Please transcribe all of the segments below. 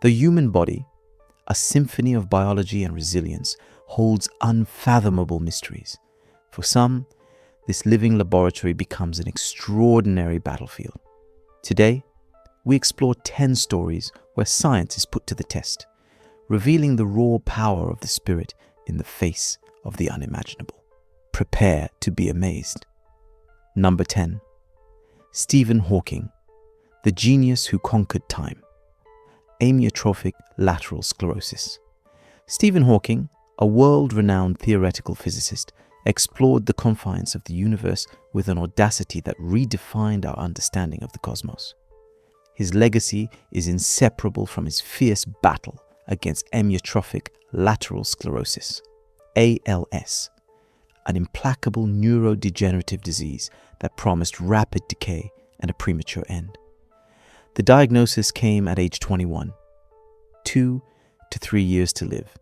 The human body, a symphony of biology and resilience, holds unfathomable mysteries. For some, this living laboratory becomes an extraordinary battlefield. Today, we explore 10 stories where science is put to the test, revealing the raw power of the spirit in the face of the unimaginable. Prepare to be amazed. Number 10. Stephen Hawking, the genius who conquered time. Amyotrophic lateral sclerosis. Stephen Hawking, a world-renowned theoretical physicist, explored the confines of the universe with an audacity that redefined our understanding of the cosmos. His legacy is inseparable from his fierce battle against amyotrophic lateral sclerosis, ALS, an implacable neurodegenerative disease that promised rapid decay and a premature end. The diagnosis came at age 21, 2 to 3 years to live,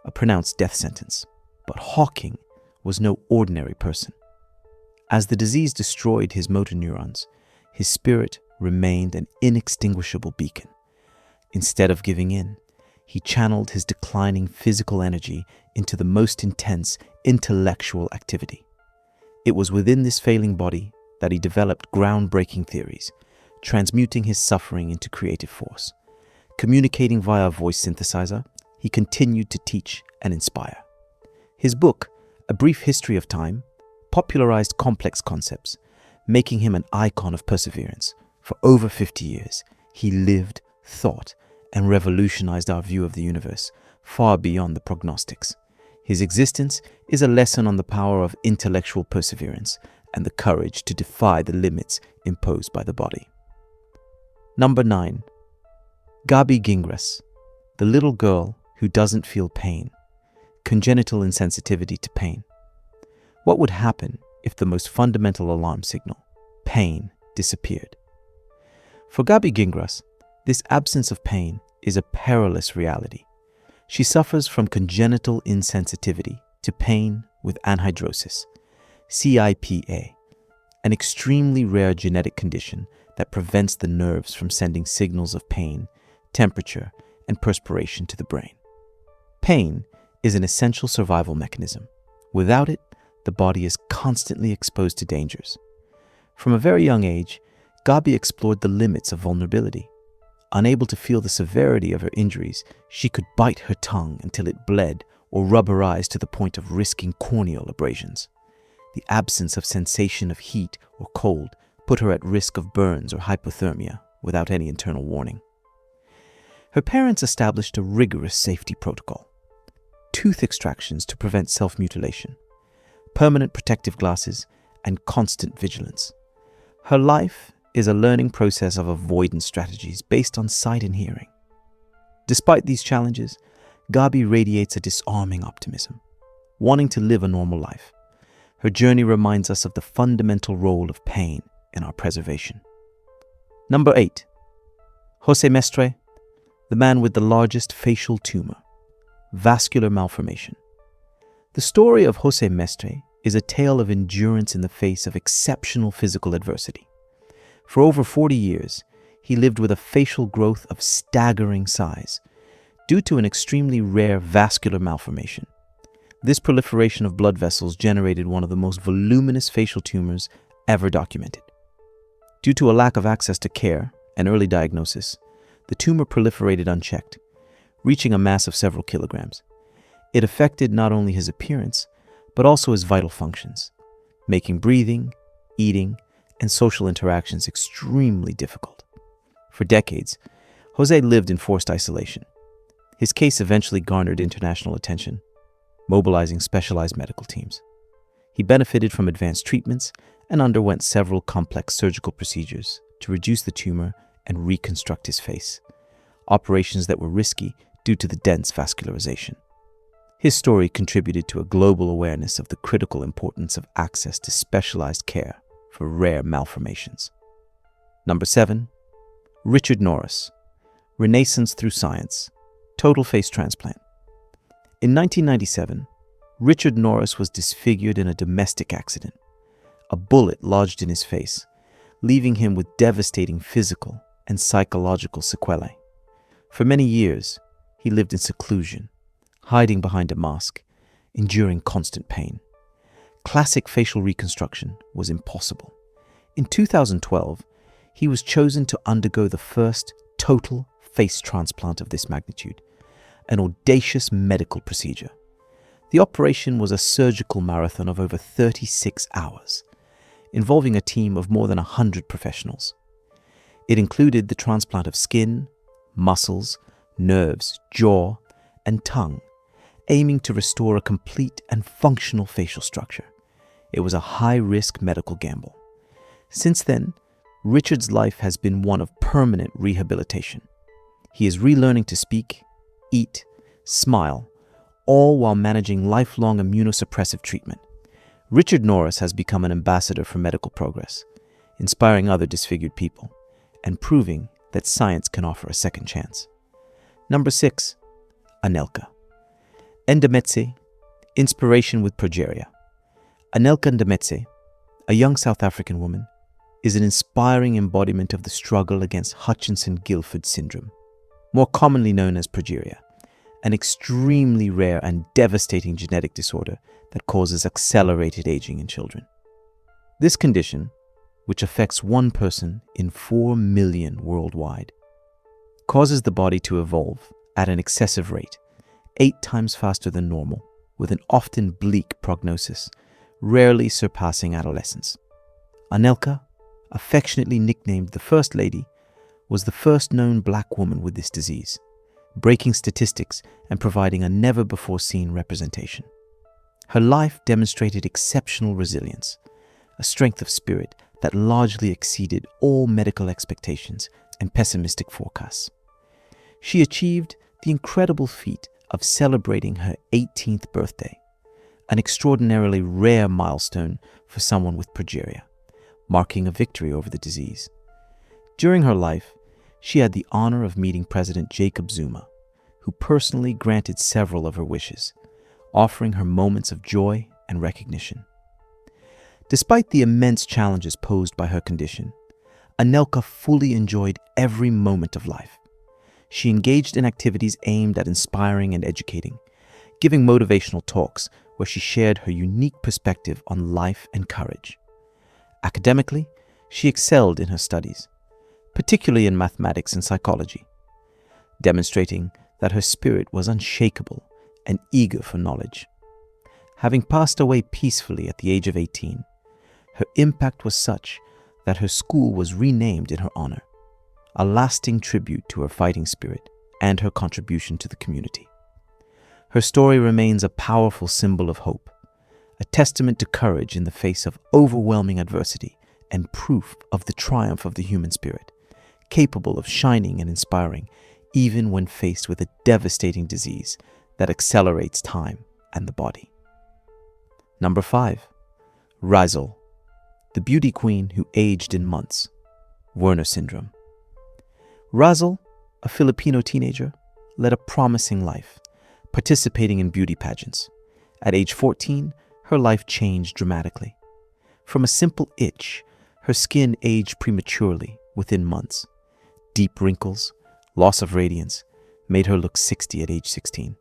a pronounced death sentence. But Hawking was no ordinary person. As the disease destroyed his motor neurons, his spirit remained an inextinguishable beacon. Instead of giving in, he channeled his declining physical energy into the most intense intellectual activity. It was within this failing body that he developed groundbreaking theories, transmuting his suffering into creative force. Communicating via a voice synthesizer, he continued to teach and inspire. His book, A Brief History of Time, popularized complex concepts, making him an icon of perseverance. For over 50 years, he lived, thought, and revolutionized our view of the universe, far beyond the prognostics. His existence is a lesson on the power of intellectual perseverance and the courage to defy the limits imposed by the body. Number 9. Gabi Gingras, the little girl who doesn't feel pain. Congenital insensitivity to pain. What would happen if the most fundamental alarm signal, pain, disappeared? For Gabi Gingras, this absence of pain is a perilous reality. She suffers from congenital insensitivity to pain with anhidrosis, CIPA, an extremely rare genetic condition that prevents the nerves from sending signals of pain, temperature, and perspiration to the brain. Pain is an essential survival mechanism. Without it, the body is constantly exposed to dangers. From a very young age, Gabi explored the limits of vulnerability. Unable to feel the severity of her injuries, she could bite her tongue until it bled or rub her eyes to the point of risking corneal abrasions. The absence of sensation of heat or cold put her at risk of burns or hypothermia without any internal warning. Her parents established a rigorous safety protocol: tooth extractions to prevent self-mutilation, permanent protective glasses, and constant vigilance. Her life is a learning process of avoidance strategies based on sight and hearing. Despite these challenges, Gabi radiates a disarming optimism, wanting to live a normal life. Her journey reminds us of the fundamental role of pain in our preservation. Number 8. Jose Mestre, the man with the largest facial tumor, vascular malformation. The story of Jose Mestre is a tale of endurance in the face of exceptional physical adversity. For over 40 years, he lived with a facial growth of staggering size due to an extremely rare vascular malformation. This proliferation of blood vessels generated one of the most voluminous facial tumors ever documented. Due to a lack of access to care and early diagnosis, the tumor proliferated unchecked, reaching a mass of several kilograms. It affected not only his appearance, but also his vital functions, making breathing, eating, and social interactions extremely difficult. For decades, Jose lived in forced isolation. His case eventually garnered international attention, mobilizing specialized medical teams. He benefited from advanced treatments and underwent several complex surgical procedures to reduce the tumor and reconstruct his face, operations that were risky due to the dense vascularization. His story contributed to a global awareness of the critical importance of access to specialized care for rare malformations. Number 7. Richard Norris, Renaissance through Science, total face transplant. In 1997, Richard Norris was disfigured in a domestic accident. A bullet lodged in his face, leaving him with devastating physical and psychological sequelae. For many years, he lived in seclusion, hiding behind a mask, enduring constant pain. Classic facial reconstruction was impossible. In 2012, he was chosen to undergo the first total face transplant of this magnitude, an audacious medical procedure. The operation was a surgical marathon of over 36 hours, involving a team of more than 100 professionals. It included the transplant of skin, muscles, nerves, jaw, and tongue, aiming to restore a complete and functional facial structure. It was a high-risk medical gamble. Since then, Richard's life has been one of permanent rehabilitation. He is relearning to speak, eat, smile, all while managing lifelong immunosuppressive treatment. Richard Norris has become an ambassador for medical progress, inspiring other disfigured people and proving that science can offer a second chance. Number 6. Anelka. Ndametse, inspiration with progeria. Anelka Ndametse, a young South African woman, is an inspiring embodiment of the struggle against Hutchinson-Gilford syndrome, more commonly known as progeria, an extremely rare and devastating genetic disorder that causes accelerated aging in children. This condition, which affects 1 person in 4 million worldwide, causes the body to evolve at an excessive rate, 8 times faster than normal, with an often bleak prognosis, rarely surpassing adolescence. Anelka, affectionately nicknamed the First Lady, was the first known black woman with this disease, breaking statistics and providing a never-before-seen representation. Her life demonstrated exceptional resilience, a strength of spirit that largely exceeded all medical expectations and pessimistic forecasts. She achieved the incredible feat of celebrating her 18th birthday, an extraordinarily rare milestone for someone with progeria, marking a victory over the disease. During her life, she had the honor of meeting President Jacob Zuma, who personally granted several of her wishes, offering her moments of joy and recognition. Despite the immense challenges posed by her condition, Anelka fully enjoyed every moment of life. She engaged in activities aimed at inspiring and educating, giving motivational talks where she shared her unique perspective on life and courage. Academically, she excelled in her studies, particularly in mathematics and psychology, demonstrating that her spirit was unshakable and eager for knowledge. Having passed away peacefully at the age of 18, her impact was such that her school was renamed in her honor, a lasting tribute to her fighting spirit and her contribution to the community. Her story remains a powerful symbol of hope, a testament to courage in the face of overwhelming adversity and proof of the triumph of the human spirit, capable of shining and inspiring even when faced with a devastating disease that accelerates time and the body. Number 5. Razel, the beauty queen who aged in months. Werner syndrome. Razel, a Filipino teenager, led a promising life, participating in beauty pageants. At age 14, her life changed dramatically. From a simple itch, her skin aged prematurely within months. Deep wrinkles, loss of radiance, made her look 60 at age 16.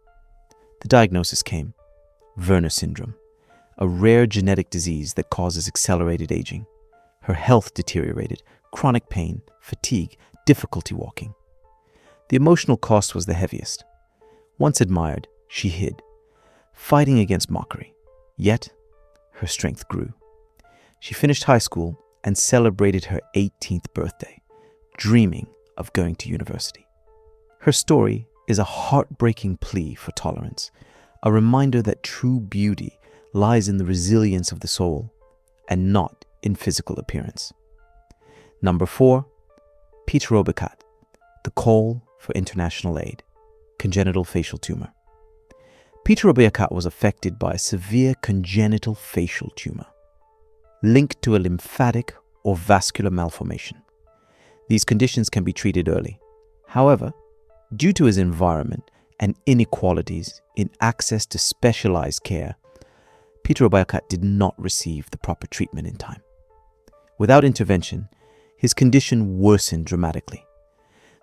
The diagnosis came: Werner syndrome, a rare genetic disease that causes accelerated aging. Her health deteriorated, chronic pain, fatigue, difficulty walking. The emotional cost was the heaviest. Once admired, she hid, fighting against mockery. Yet, her strength grew. She finished high school and celebrated her 18th birthday, dreaming of going to university. Her story is a heartbreaking plea for tolerance, a reminder that true beauty lies in the resilience of the soul and not in physical appearance. Number 4. Peter Oberkat, the call for international aid. Congenital facial tumor. Peter Oberkat was affected by a severe congenital facial tumor, linked to a lymphatic or vascular malformation. These conditions can be treated early. However, due to his environment and inequalities in access to specialized care, Peter Oberkat did not receive the proper treatment in time. Without intervention, his condition worsened dramatically.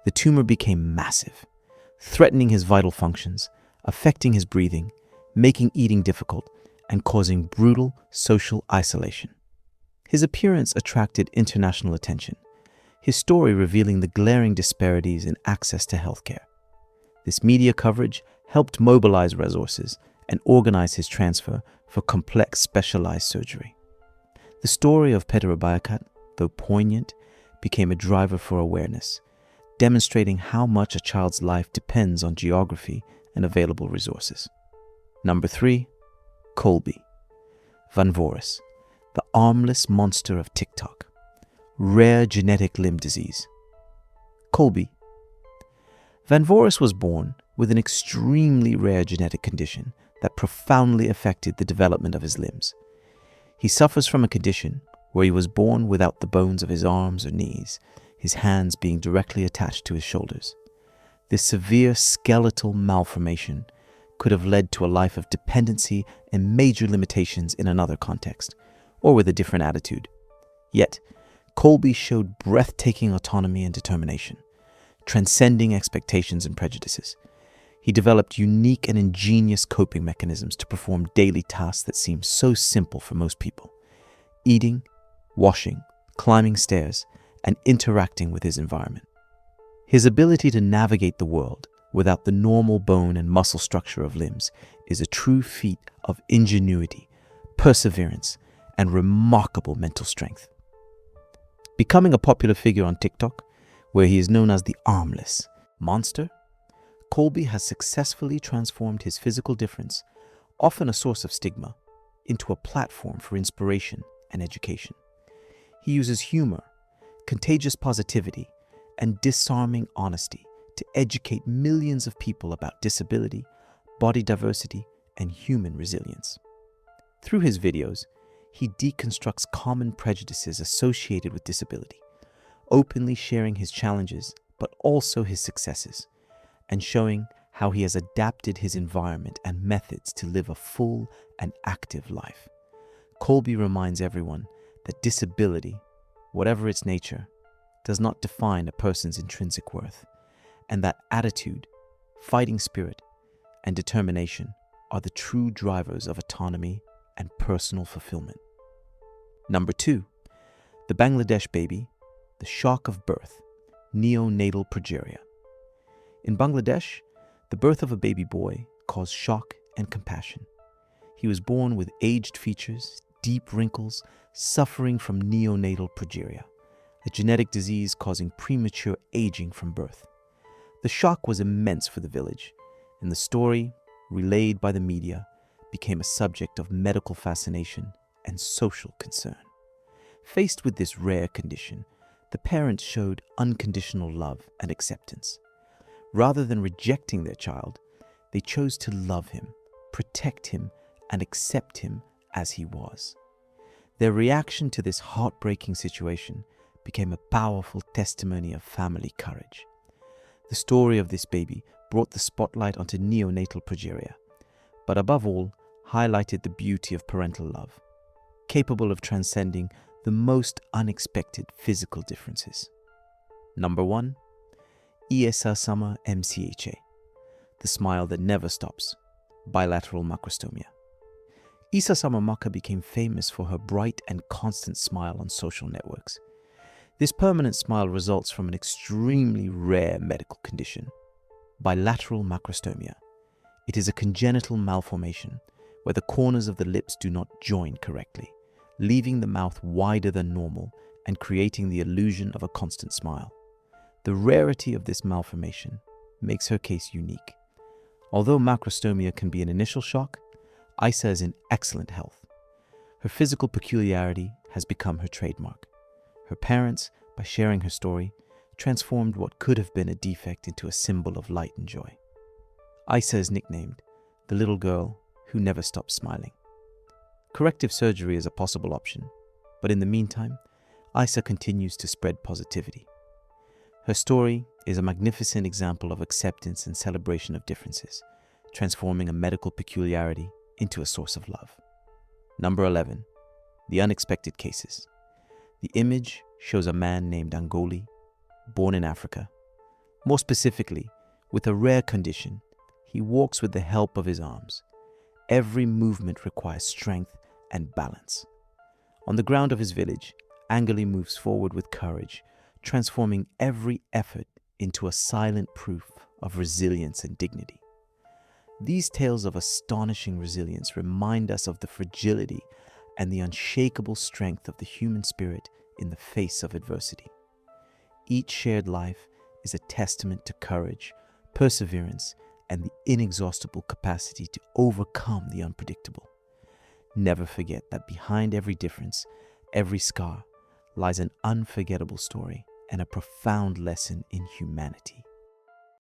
The tumor became massive, threatening his vital functions, affecting his breathing, making eating difficult, and causing brutal social isolation. His appearance attracted international attention, his story revealing the glaring disparities in access to healthcare. This media coverage helped mobilize resources and organize his transfer for complex specialized surgery. The story of Peter Abayakat, though poignant, became a driver for awareness, demonstrating how much a child's life depends on geography and available resources. Number 3, Colby Van Voris, the armless monster of TikTok. Rare genetic limb disease. Colby. Van Voris was born with an extremely rare genetic condition that profoundly affected the development of his limbs. He suffers from a condition where he was born without the bones of his arms or knees, his hands being directly attached to his shoulders. This severe skeletal malformation could have led to a life of dependency and major limitations in another context, or with a different attitude. Yet, Colby showed breathtaking autonomy and determination, transcending expectations and prejudices. He developed unique and ingenious coping mechanisms to perform daily tasks that seem so simple for most people: eating, washing, climbing stairs, and interacting with his environment. His ability to navigate the world without the normal bone and muscle structure of limbs is a true feat of ingenuity, perseverance, and remarkable mental strength. Becoming a popular figure on TikTok, where he is known as the armless monster, Colby has successfully transformed his physical difference, often a source of stigma, into a platform for inspiration and education. He uses humor, contagious positivity, and disarming honesty to educate millions of people about disability, body diversity, and human resilience. Through his videos, he deconstructs common prejudices associated with disability, openly sharing his challenges but also his successes, and showing how he has adapted his environment and methods to live a full and active life. Colby reminds everyone that disability, whatever its nature, does not define a person's intrinsic worth, and that attitude, fighting spirit, and determination are the true drivers of autonomy and personal fulfillment. Number 2, the Bangladesh baby, the shock of birth, neonatal progeria. In Bangladesh, the birth of a baby boy caused shock and compassion. He was born with aged features, deep wrinkles, suffering from neonatal progeria, a genetic disease causing premature aging from birth. The shock was immense for the village, and the story, relayed by the media, became a subject of medical fascination and social concern. Faced with this rare condition, the parents showed unconditional love and acceptance. Rather than rejecting their child, they chose to love him, protect him, and accept him as he was. Their reaction to this heartbreaking situation became a powerful testimony of family courage. The story of this baby brought the spotlight onto neonatal progeria, but above all, highlighted the beauty of parental love, capable of transcending the most unexpected physical differences. Number 1, Isa Sama MCHA, the smile that never stops, bilateral macrostomia. Isa Sama Maka became famous for her bright and constant smile on social networks. This permanent smile results from an extremely rare medical condition, bilateral macrostomia. It is a congenital malformation where the corners of the lips do not join correctly, leaving the mouth wider than normal and creating the illusion of a constant smile. The rarity of this malformation makes her case unique. Although macrostomia can be an initial shock, Isa is in excellent health. Her physical peculiarity has become her trademark. Her parents, by sharing her story, transformed what could have been a defect into a symbol of light and joy. Isa is nicknamed the little girl who never stops smiling. Corrective surgery is a possible option, but in the meantime, Isa continues to spread positivity. Her story is a magnificent example of acceptance and celebration of differences, transforming a medical peculiarity into a source of love. Number 11, the unexpected cases. The image shows a man named Angoli, born in Africa, more specifically With a rare condition, he walks with the help of his arms. Every movement requires strength and balance. On the ground of his village, Angeli moves forward with courage, transforming every effort into a silent proof of resilience and dignity. These tales of astonishing resilience remind us of the fragility and the unshakable strength of the human spirit in the face of adversity. Each shared life is a testament to courage, perseverance, and the inexhaustible capacity to overcome the unpredictable. Never forget that behind every difference, every scar, lies an unforgettable story and a profound lesson in humanity.